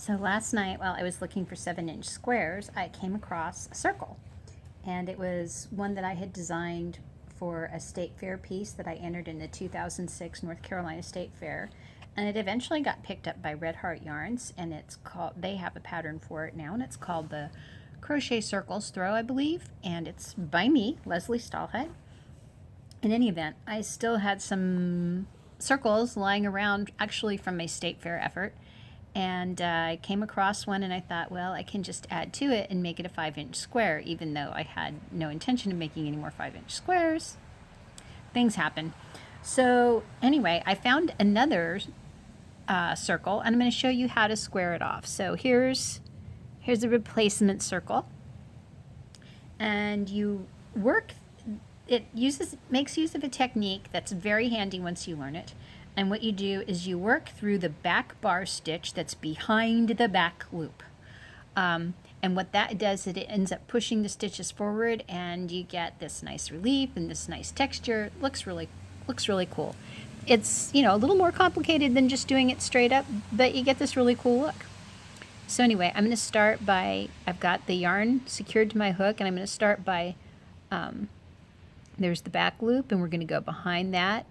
So last night, while I was looking for 7-inch squares, I came across a circle. And it was one that I had designed for a state fair piece that I entered in the 2006 North Carolina State Fair. And it eventually got picked up by Red Heart Yarns, and they have a pattern for it now, and it's called the Crochet Circles Throw, I believe. And it's by me, Leslie Stahlhead. In any event, I still had some circles lying around, actually from my state fair effort. And I came across one and I thought, well, I can just add to it and make it a 5-inch square, even though I had no intention of making any more 5-inch squares. Things happen. So anyway, I found another circle, and I'm going to show you how to square it off. So here's a replacement circle, and you work. It makes use of a technique that's very handy once you learn it. And what you do is you work through the back bar stitch that's behind the back loop. And what that does is it ends up pushing the stitches forward, and you get this nice relief and this nice texture. It looks really cool. It's, a little more complicated than just doing it straight up, but you get this really cool look. So anyway, I'm going to start by, I've got the yarn secured to my hook, and I'm going to start by, there's the back loop, and we're going to go behind that.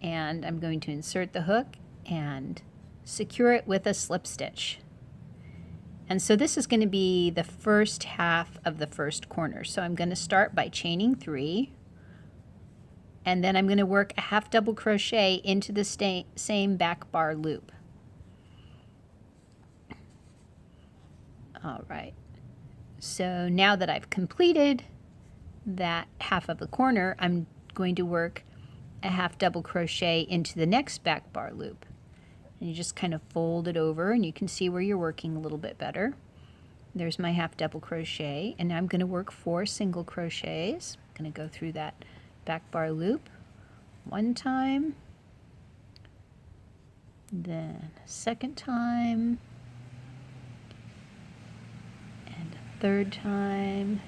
And I'm going to insert the hook and secure it with a slip stitch. And so this is going to be the first half of the first corner. So I'm going to start by chaining 3, and then I'm going to work a half double crochet into the same back bar loop. All right. So now that I've completed that half of the corner, I'm going to work a half double crochet into the next back bar loop. And you just kind of fold it over, and you can see where you're working a little bit better. There's my half double crochet, and now I'm going to work 4 single crochets. I'm going to go through that back bar loop one time, then a second time, and a third time,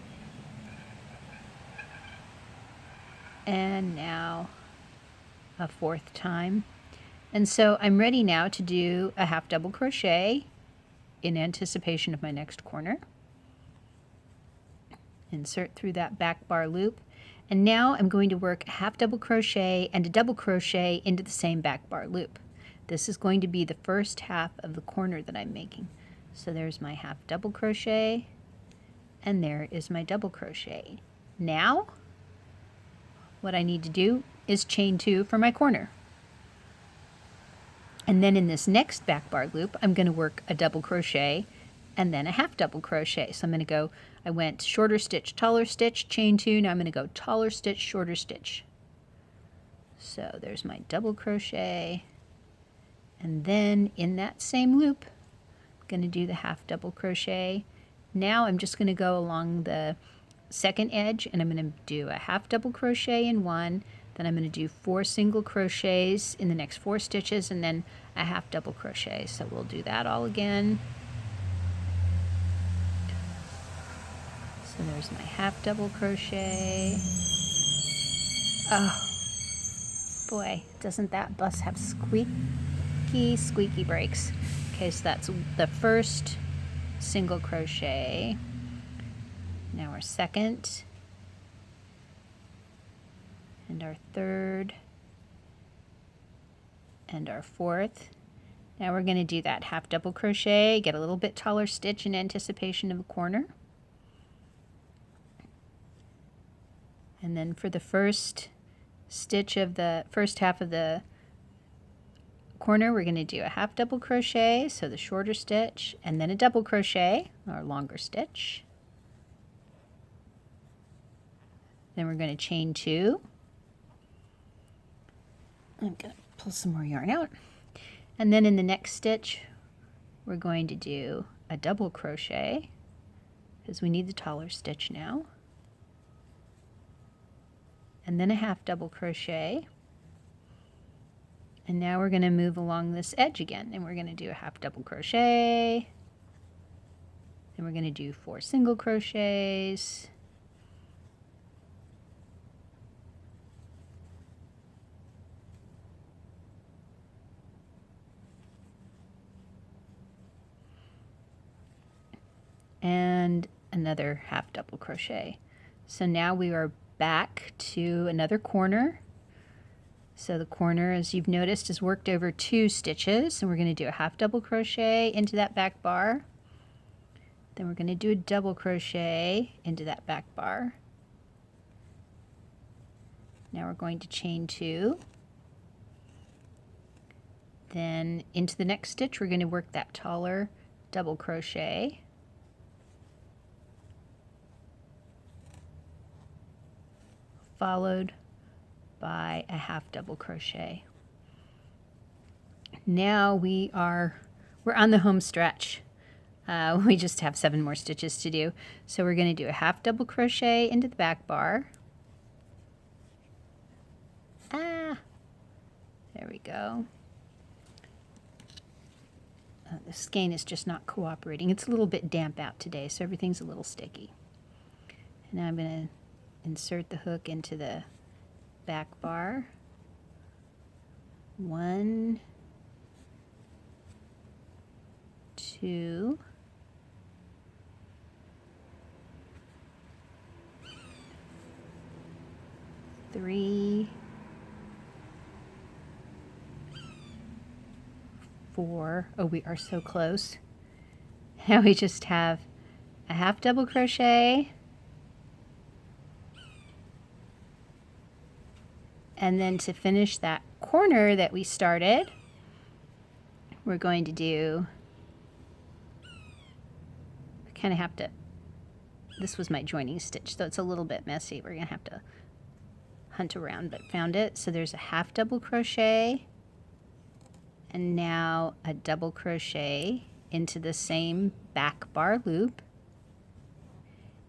and now a 4th time. And so I'm ready now to do a half double crochet in anticipation of my next corner. Insert through that back bar loop, and now I'm going to work a half double crochet and a double crochet into the same back bar loop. This is going to be the first half of the corner that I'm making. So there's my half double crochet, and there is my double crochet. Now what I need to do is chain 2 for my corner. And then in this next back bar loop, I'm going to work a double crochet and then a half double crochet. So I'm going to go, I went shorter stitch, taller stitch, chain 2. Now I'm going to go taller stitch, shorter stitch. So there's my double crochet. And then in that same loop, I'm going to do the half double crochet. Now I'm just going to go along the second edge, and I'm going to do a half double crochet in one, then I'm going to do 4 single crochets in the next 4 stitches, and then a half double crochet. So we'll do that all again. So there's my half double crochet. Oh boy, doesn't that bus have squeaky breaks. Okay, so that's the first single crochet. Now our second, and our third, and our 4th. Now we're going to do that half double crochet, get a little bit taller stitch in anticipation of a corner. And then for the first stitch of the first half of the corner, we're going to do a half double crochet, so the shorter stitch, and then a double crochet, or longer stitch. Then we're going to chain 2. I'm going to pull some more yarn out. And then in the next stitch, we're going to do a double crochet, because we need the taller stitch now. And then a half double crochet. And now we're going to move along this edge again, and we're going to do a half double crochet. Then we're going to do 4 single crochets. and another half double crochet. So now we are back to another corner. So the corner, as you've noticed, is worked over 2 stitches, and we're going to do a half double crochet into that back bar. Then we're going to do a double crochet into that back bar. Now we're going to chain 2. Then into the next stitch, we're going to work that taller double crochet. Followed by a half double crochet. Now we're on the home stretch. We just have 7 more stitches to do. So we're going to do a half double crochet into the back bar. There we go. The skein is just not cooperating. It's a little bit damp out today, so everything's a little sticky. And now I'm going to insert the hook into the back bar. 1, 2, 3, 4. Oh, we are so close. Now we just have a half double crochet, and then to finish that corner that we started, we're going to do, I kind of have to, this was my joining stitch, so it's a little bit messy. We're going to have to hunt around, but found it. So there's a half double crochet, and now a double crochet into the same back bar loop.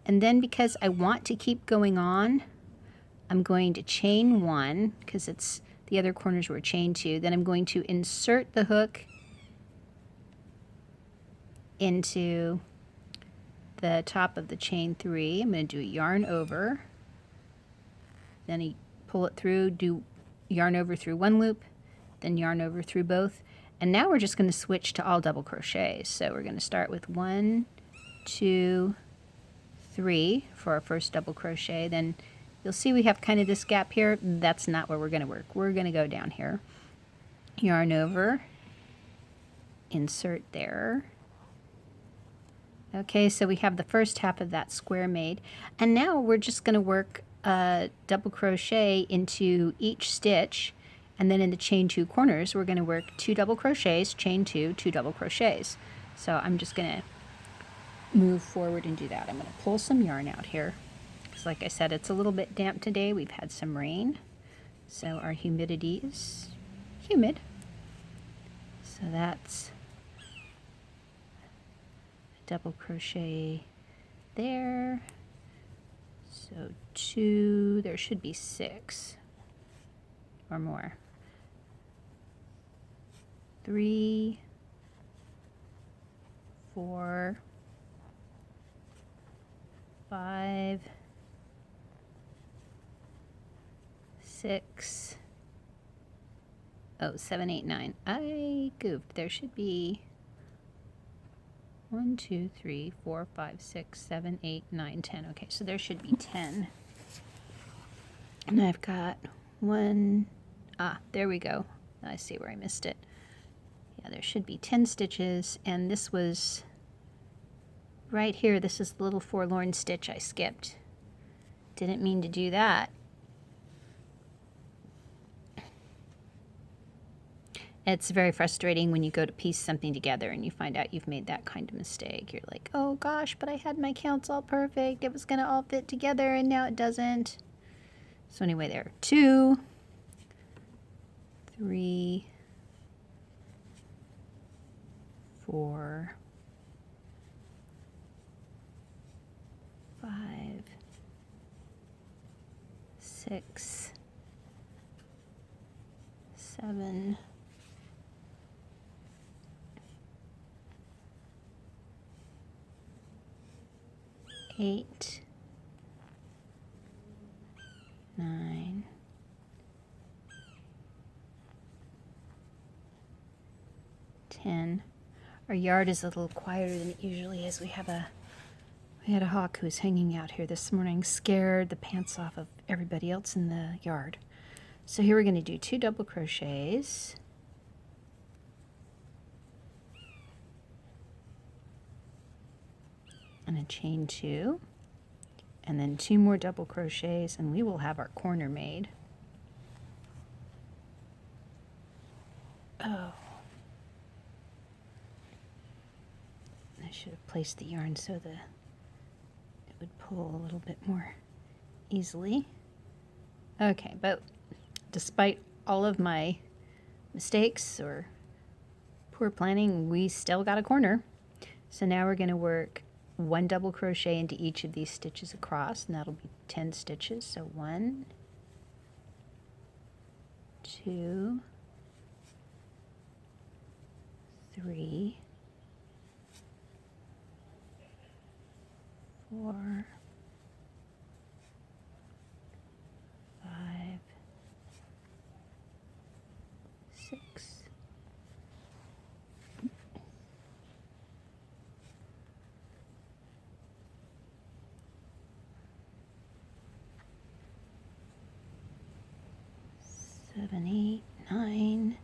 And then because I want to keep going on, I'm going to chain 1, because it's the other corners were chain 2. Then I'm going to insert the hook into the top of the chain 3. I'm going to do a yarn over, then I pull it through, do yarn over through 1 loop, then yarn over through both. And now we're just going to switch to all double crochets. So we're going to start with 1, 2, 3 for our first double crochet. Then you'll see we have kind of this gap here. That's not where we're going to work. We're going to go down here. Yarn over, insert there. Okay, so we have the first half of that square made. And now we're just going to work a double crochet into each stitch. And then in the chain 2 corners, we're going to work 2 double crochets, chain 2, 2 double crochets. So I'm just going to move forward and do that. I'm going to pull some yarn out here. Because like I said, it's a little bit damp today. We've had some rain. So our humidity is humid. So that's a double crochet there. So 2, there should be 6 or more. 3, 4, 5, 6, 7, 8, 9. I goofed. There should be 1, 2, 3, 4, 5, 6, 7, 8, 9, 10. Okay, so there should be 10. And I've got 1, there we go. I see where I missed it. Yeah, there should be 10 stitches, and this was right here. This is the little forlorn stitch I skipped. Didn't mean to do that. It's very frustrating when you go to piece something together and you find out you've made that kind of mistake. You're like, oh gosh, but I had my counts all perfect. It was going to all fit together, and now it doesn't. So anyway, there are 2, 3, 4, 5, 6, 7, 8, 9, 10. Our yard is a little quieter than it usually is. We have a We had a hawk who was hanging out here this morning, scared the pants off of everybody else in the yard. So here we're going to do 2 double crochets. And a chain 2. And then 2 more double crochets, and we will have our corner made. Oh. I should have placed the yarn so it would pull a little bit more easily. Okay, but despite all of my mistakes or poor planning, we still got a corner. So now we're going to work 1 double crochet into each of these stitches across, and that'll be 10 stitches. So 1, 2, 3, 4, 5, 6, 7, 8, 9,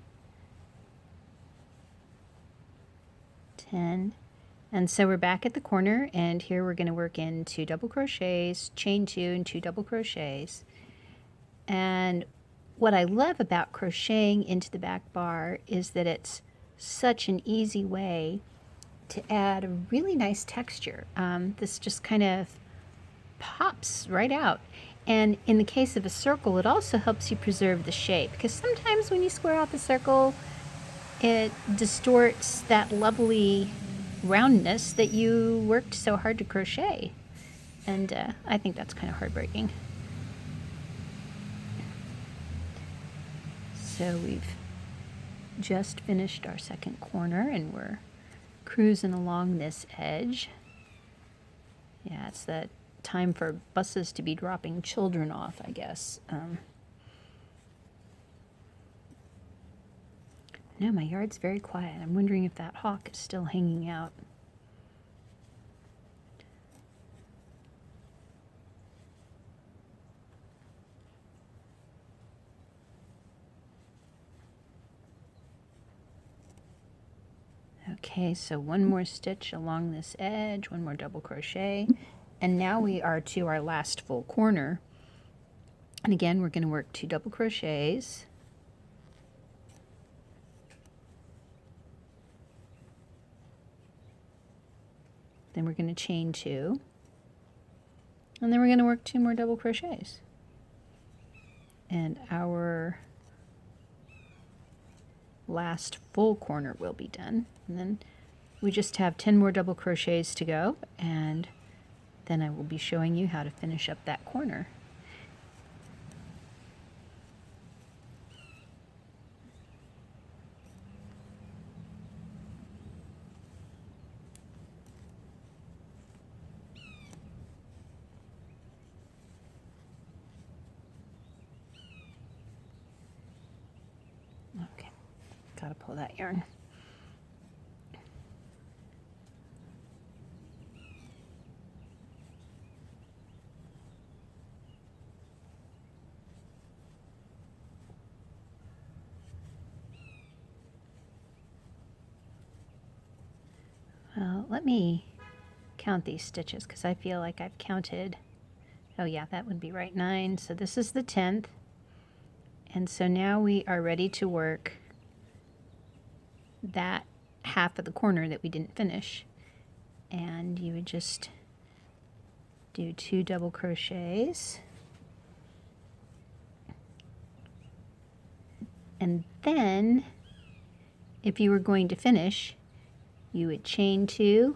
10. And so we're back at the corner, and here we're going to work in 2 double crochets, chain 2 and 2 double crochets. And what I love about crocheting into the back bar is that it's such an easy way to add a really nice texture. This just kind of pops right out. And in the case of a circle, it also helps you preserve the shape, because sometimes when you square out the circle, it distorts that lovely roundness that you worked so hard to crochet. And I think that's kind of heartbreaking. So we've just finished our second corner, and we're cruising along this edge. Yeah, it's that time for buses to be dropping children off, I guess. No, my yard's very quiet. I'm wondering if that hawk is still hanging out. Okay, so 1 more stitch along this edge, 1 more double crochet, and now we are to our last full corner. And again, we're going to work 2 double crochets. Then we're going to chain 2, and then we're going to work 2 more double crochets. And our last full corner will be done. And then we just have 10 more double crochets to go, and then I will be showing you how to finish up that corner. Okay, gotta pull that yarn. Well, let me count these stitches, because I feel like I've counted. Oh yeah, that would be right, 9. So this is the 10th. And so now we are ready to work that half of the corner that we didn't finish. And you would just do 2 double crochets. And then, if you were going to finish, you would chain 2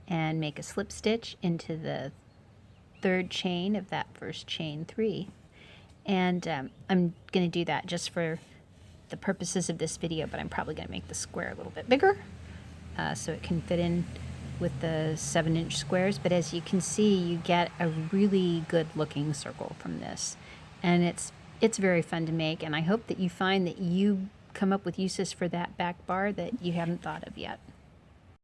and make a slip stitch into the 3rd chain of that first chain 3. And I'm going to do that just for the purposes of this video, but I'm probably going to make the square a little bit bigger so it can fit in with the 7-inch squares. But as you can see, you get a really good looking circle from this, and it's very fun to make, and I hope that you find that you come up with uses for that back bar that you haven't thought of yet.